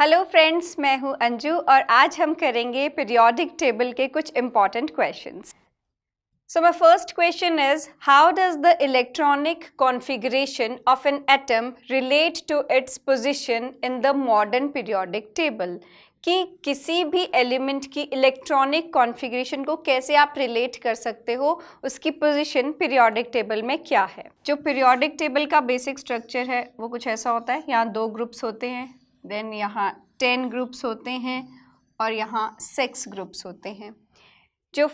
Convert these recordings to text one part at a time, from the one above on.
Hello friends, मैं हूं अंजू और आज हम करेंगे पीरियोडिक टेबल के कुछ important questions. So my first question is, how does the electronic configuration of an atom relate to its position in the modern periodic table? कि किसी भी एलिमेंट की इलेक्ट्रॉनिक कॉन्फ़िगरेशन को कैसे आप रिलेट कर सकते हो, उसकी पोजीशन पीरियोडिक टेबल में क्या है। जो पीरियोडिक टेबल का बेसिक स्ट्रक्चर है वो कुछ ऐसा होता है। यहाँ 2 ग्रुप्स होते हैं, देन यहाँ 10 ग्रुप्स होते हैं और यहाँ 6 ग्रुप्स होते हैं। जो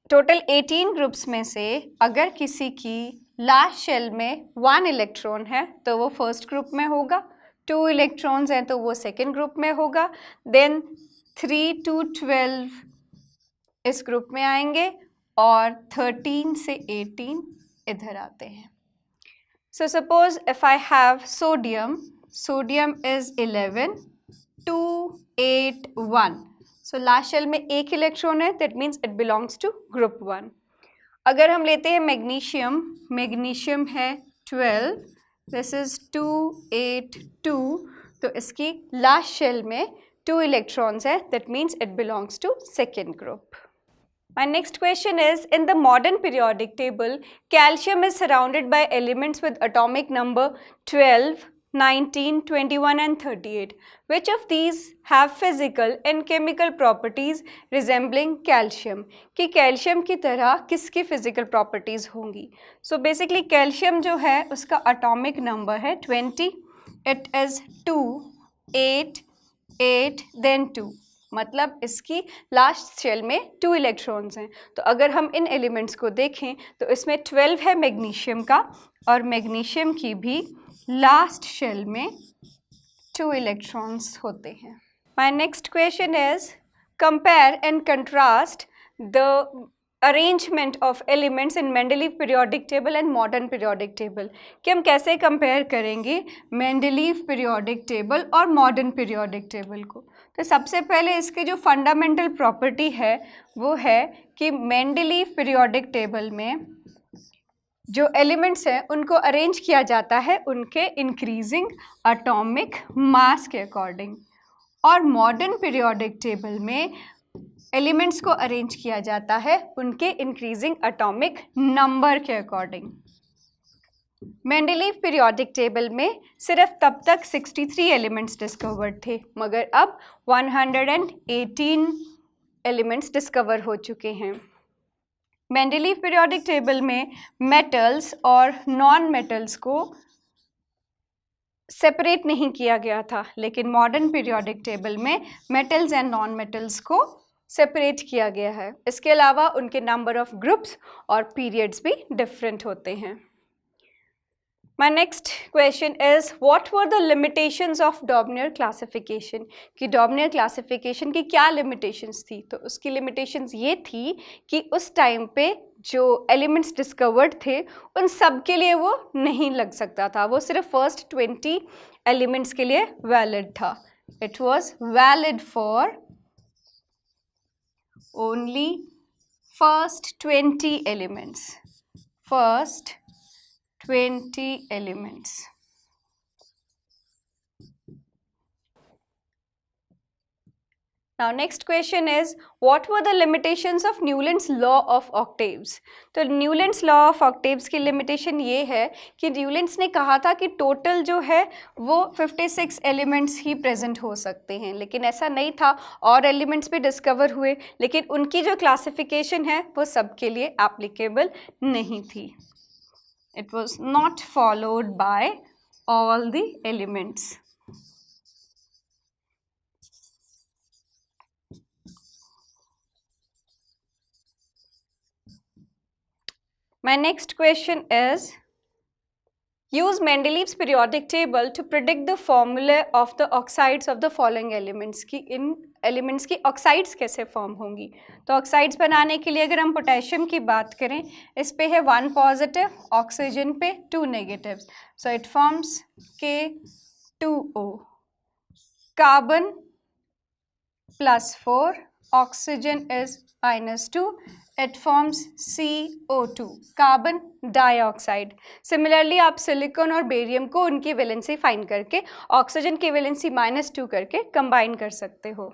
टोटल 18 ग्रुप्स में से अगर किसी की लास्ट शेल में 1 इलेक्ट्रॉन है तो वो फर्स्ट ग्रुप में होगा, 2 इलेक्ट्रॉन्स हैं तो वो सेकेंड ग्रुप में होगा, देन 3 to 12 इस ग्रुप में आएंगे और 13 से 18 इधर आते हैं। So suppose if I have sodium is 11, 2, 8, 1। So last shell में 1 इलेक्ट्रॉन है, that means it belongs to group 1। अगर हम लेते हैं मैग्नीशियम है 12, दिस इज 2, 8, 2, तो इसकी लास्ट शेल में 2 इलेक्ट्रॉन्स है, that means it belongs to second group. My next question is, in the modern periodic table, calcium is surrounded by elements with atomic number 12, 19, 21 and 38. Which of these have physical and chemical properties resembling calcium? कि calcium की तरह किसकी physical properties होंगी? So basically calcium जो है उसका atomic number है 20, it is 2, 8, 8 then 2, मतलब इसकी लास्ट शेल में 2 इलेक्ट्रॉन्स हैं। तो अगर हम इन एलिमेंट्स को देखें तो इसमें 12 है मैग्नीशियम का और मैग्नीशियम की भी लास्ट शेल में 2 इलेक्ट्रॉन्स होते हैं। My next question is, compare and contrast the arrangement of elements in Mendeleev periodic table and modern periodic table. कि हम कैसे कंपेयर करेंगे मेंडलीव पीरियोडिक टेबल और मॉडर्न पीरियोडिक टेबल को। तो सबसे पहले इसके जो फंडामेंटल प्रॉपर्टी है वो है कि मेंडलीव पीरियोडिक टेबल में जो एलिमेंट्स हैं उनको अरेंज किया जाता है उनके इंक्रीजिंग एटॉमिक मास के अकॉर्डिंग, और मॉडर्न पीरियोडिक टेबल में एलिमेंट्स को अरेंज किया जाता है उनके इंक्रीजिंग एटॉमिक नंबर के अकॉर्डिंग। मेंडलीव पीरियोडिक टेबल में सिर्फ तब तक 63 एलिमेंट्स डिस्कवर्ड थे, मगर अब 118 एलिमेंट्स डिस्कवर हो चुके हैं। मेंडलीव पीरियोडिक टेबल में मेटल्स और नॉन मेटल्स को सेपरेट नहीं किया गया था, लेकिन मॉडर्न पीरियोडिक टेबल में मेटल्स एंड नॉन मेटल्स को सेपरेट किया गया है। इसके अलावा उनके नंबर ऑफ ग्रुप्स और पीरियड्स भी डिफरेंट होते हैं। My next question is, what were the limitations of Dobner classification? कि Dobner classification की क्या limitations थी? तो उसकी limitations ये थी कि उस टाइम पे जो एलिमेंट्स डिस्कवर्ड थे उन सब के लिए वो नहीं लग सकता था, वो सिर्फ फर्स्ट 20 एलिमेंट्स के लिए वैलिड था। It was valid for only first 20 elements, first 20 elements. Now next question is, what were the limitations of Newland's law of octaves? तो Newland's law of octaves की limitation ये है कि Newland's ने कहा था कि टोटल जो है वो 56 एलिमेंट्स ही प्रेजेंट हो सकते हैं, लेकिन ऐसा नहीं था, और एलिमेंट्स भी डिस्कवर हुए, लेकिन उनकी जो क्लासिफिकेशन है वो सबके लिए एप्लीकेबल नहीं थी। It was not followed by all the elements. My next question is, use Mendeleev's periodic table to predict the formula of the oxides of the following elements। कि इन एलिमेंट्स की ऑक्साइड्स कैसे form होंगी। तो oxides बनाने के लिए अगर हम पोटेशियम की बात करें, इस पे है 1 पॉजिटिव, ऑक्सीजन पे 2 negative, so it forms K2O, carbon +4, oxygen is -2, it forms CO2, carbon dioxide. Similarly आप सिलिकॉन और बेरियम को उनकी वैलेंसी फाइंड करके ऑक्सीजन की वैलेंसी -2 करके कंबाइन कर सकते हो।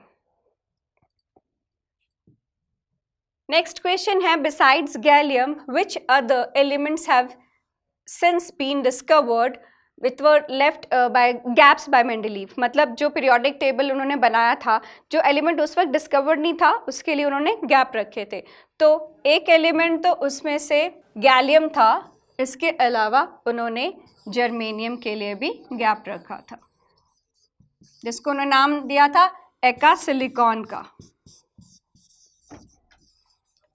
नेक्स्ट क्वेश्चन है, besides gallium which other elements have since been discovered which were left by gaps by Mendeleev. मतलब जो पीरियोडिक टेबल उन्होंने बनाया था, जो एलिमेंट उस वक्त डिस्कवर्ड नहीं था उसके लिए उन्होंने गैप रखे थे। तो एक एलिमेंट तो उसमें से गैलियम था, इसके अलावा उन्होंने जर्मेनियम के लिए भी गैप रखा था, जिसको उन्होंने नाम दिया था एका सिलिकॉन का।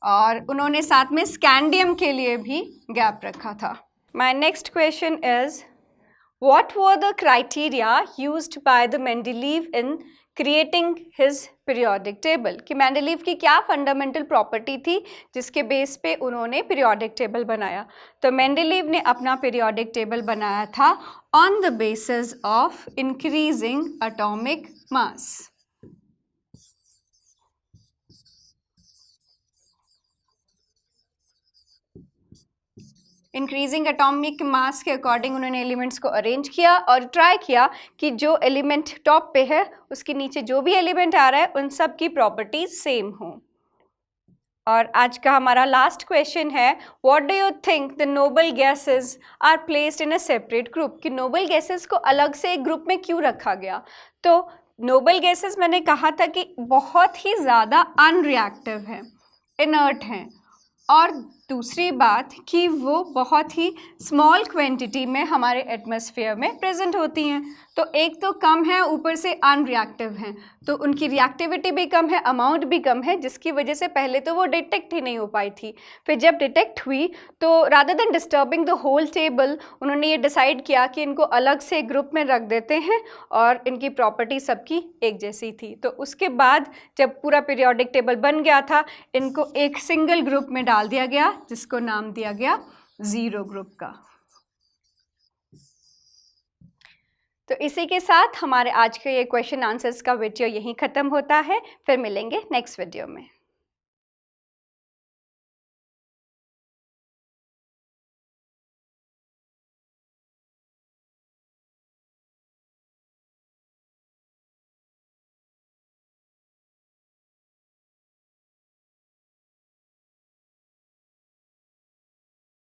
और उन्होंने साथ में स्कैंडियम के लिए भी गैप रखा था। My next question is, what were the criteria used by the Mendeleev in creating his periodic table? कि मेंडलीव की क्या फंडामेंटल प्रॉपर्टी थी जिसके बेस पे उन्होंने पीरियोडिक टेबल बनाया? तो मेंडलीव ने अपना पीरियोडिक टेबल बनाया था on the basis of increasing atomic mass. Increasing atomic mass के अकॉर्डिंग उन्होंने एलिमेंट्स को अरेंज किया और ट्राई किया कि जो एलिमेंट टॉप पे है उसके नीचे जो भी एलिमेंट आ रहा है उन सब की प्रॉपर्टीज सेम हो। और आज का हमारा लास्ट क्वेश्चन है, what do you think the noble gases are placed in a separate group? कि नोबल गैसेस को अलग से एक ग्रुप में क्यों रखा गया? तो नोबल गैसेस मैंने कहा था कि बहुत ही ज़्यादा अनरिएक्टिव हैं, इनर्ट हैं, और दूसरी बात कि वो बहुत ही स्मॉल क्वांटिटी में हमारे एटमॉस्फेयर में प्रेजेंट होती हैं। तो एक तो कम है, ऊपर से अनरिएक्टिव हैं, तो उनकी रिएक्टिविटी भी कम है, अमाउंट भी कम है, जिसकी वजह से पहले तो वो डिटेक्ट ही नहीं हो पाई थी। फिर जब डिटेक्ट हुई तो rather than disturbing the whole table उन्होंने ये डिसाइड किया कि इनको अलग से ग्रुप में रख देते हैं और इनकी प्रॉपर्टी सबकी एक जैसी थी। तो उसके बाद जब पूरा पीरियोडिक टेबल बन गया था, इनको एक सिंगल ग्रुप में डाल दिया गया जिसको नाम दिया गया जीरो ग्रुप का। तो इसी के साथ हमारे आज के ये क्वेश्चन आंसर्स का वीडियो यहीं ख़त्म होता है। फिर मिलेंगे नेक्स्ट वीडियो में।